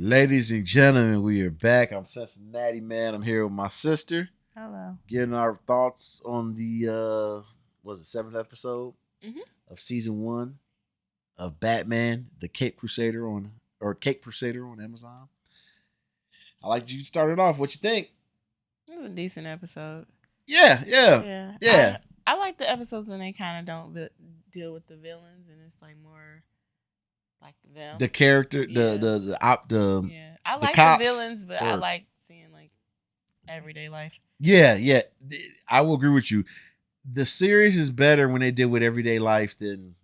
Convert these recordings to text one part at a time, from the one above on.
Ladies and gentlemen, we are back. I'm Cincinnati Man. I'm here with my sister. Hello. Getting our thoughts on the was it 7th episode Mhm. of season 1 of Batman, the Cape Crusader on Amazon. I like you started off. What you think? It was a decent episode. Yeah. I like the episodes when they kind of don't deal with the villains and it's like more like them. The character, Yeah. the I like cops, the villains, but I like seeing like everyday life. Yeah. I will agree with you. The series is better when they deal with everyday life than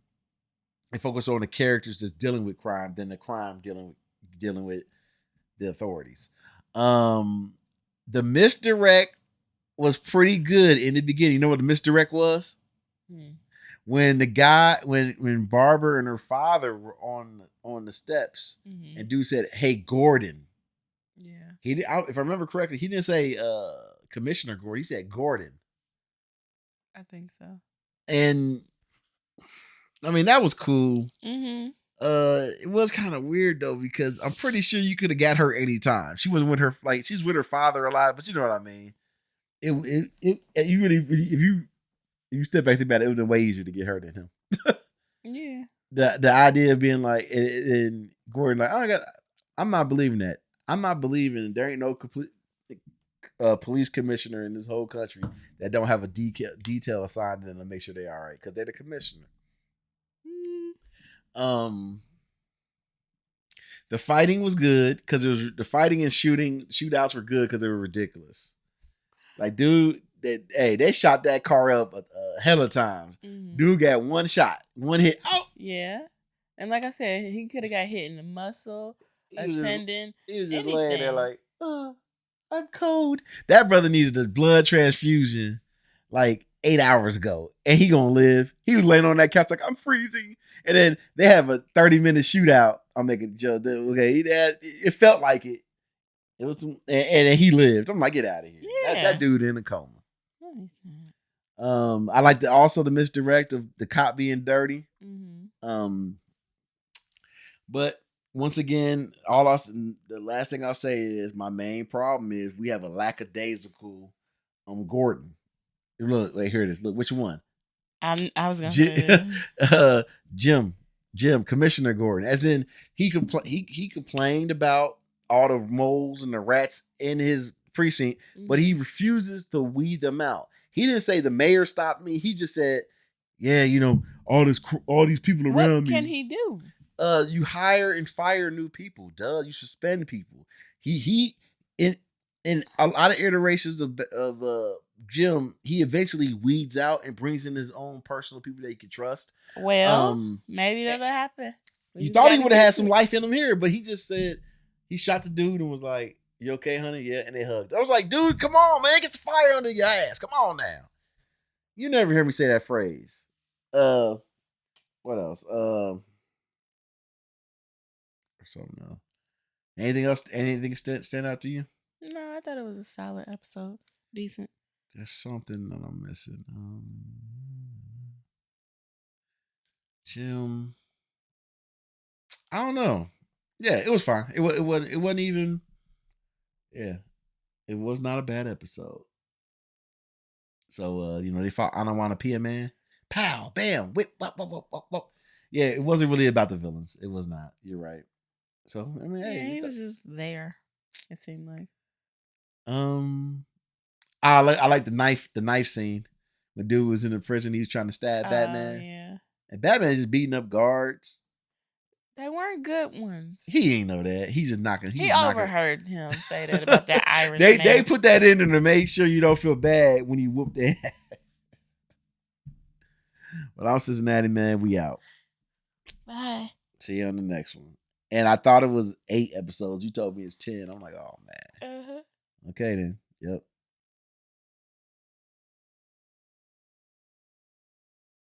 they focus on the characters that's dealing with crime than the crime dealing with the authorities. The misdirect was pretty good in the beginning. You know what the misdirect was? When the guy, when Barbara and her father were on the steps, and dude said, "Hey, Gordon." Yeah. If I remember correctly, he didn't say Commissioner Gordon. He said Gordon. I think so. And I mean that was cool. Mm-hmm. It was kind of weird though because I'm pretty sure you could have got her anytime. She wasn't with her she's with her father a lot, but you know what I mean. You really if you step back about it, it would have been way easier to get her than him. Yeah. The idea of being like and Gordon like I'm not believing that. I'm not believing there ain't no complete police commissioner in this whole country that don't have a detail assigned to them to make sure they're all right because they're the commissioner. The fighting was good because the fighting and shootouts were good because they were ridiculous. Like, dude, they shot that car up a hell of times. Mm-hmm. Dude got one shot, one hit. Oh, yeah. And like I said, he could have got hit in the muscle, a tendon. He was just laying there like, I'm cold. That brother needed a blood transfusion like 8 hours ago, and he gonna live. He was laying on that couch like, I'm freezing. And then they have a 30-minute shootout. I'm making a joke. Okay, it felt like it. It was, and then he lived. I'm like, get out of here. Yeah. That dude in a coma. I like also the misdirect of the cop being dirty. Mm-hmm. But once again, the last thing I'll say is my main problem is we have a lackadaisical Gordon. Look, wait, here it is. Look, which one? I was gonna say Jim, Commissioner Gordon. As in he complained about all the moles and the rats in his precinct, but he refuses to weed them out. He didn't say the mayor stopped me. He just said, "Yeah, you know, all these people around me." What can he do? You hire and fire new people. Duh, you suspend people. He in a lot of iterations of Jim, he eventually weeds out and brings in his own personal people that he can trust. Well, maybe that'll happen. You thought he would have had some life in him here, but he just said he shot the dude and was like, "You okay, honey?" Yeah, and they hugged. I was like, "Dude, come on, man, get the fire under your ass. Come on now." You never hear me say that phrase. What else? Or something else. Anything else? Anything stand out to you? No, I thought it was a solid episode. Decent. There's something that I'm missing. Jim. I don't know. Yeah, it was fine. It wasn't even. Yeah, it was not a bad episode. So they fought Onawanapia Man. Pow, bam, whip, wop, wop, wop, wop, wop. Yeah, it wasn't really about the villains. It was not. You're right. So I mean, yeah, he was just there. It seemed like. I like the knife scene. When dude was in the prison, he was trying to stab Batman. Yeah. And Batman is just beating up guards. They weren't good ones. He ain't know that. He's just knocking. He overheard him say that about that Irish man. They put that in there to make sure you don't feel bad when you whoop their ass. But I'm Cincinnati Man. We out. Bye. See you on the next one. And I thought it was 8 episodes. You told me it's 10. I'm like, oh man. Uh-huh. Okay then. Yep.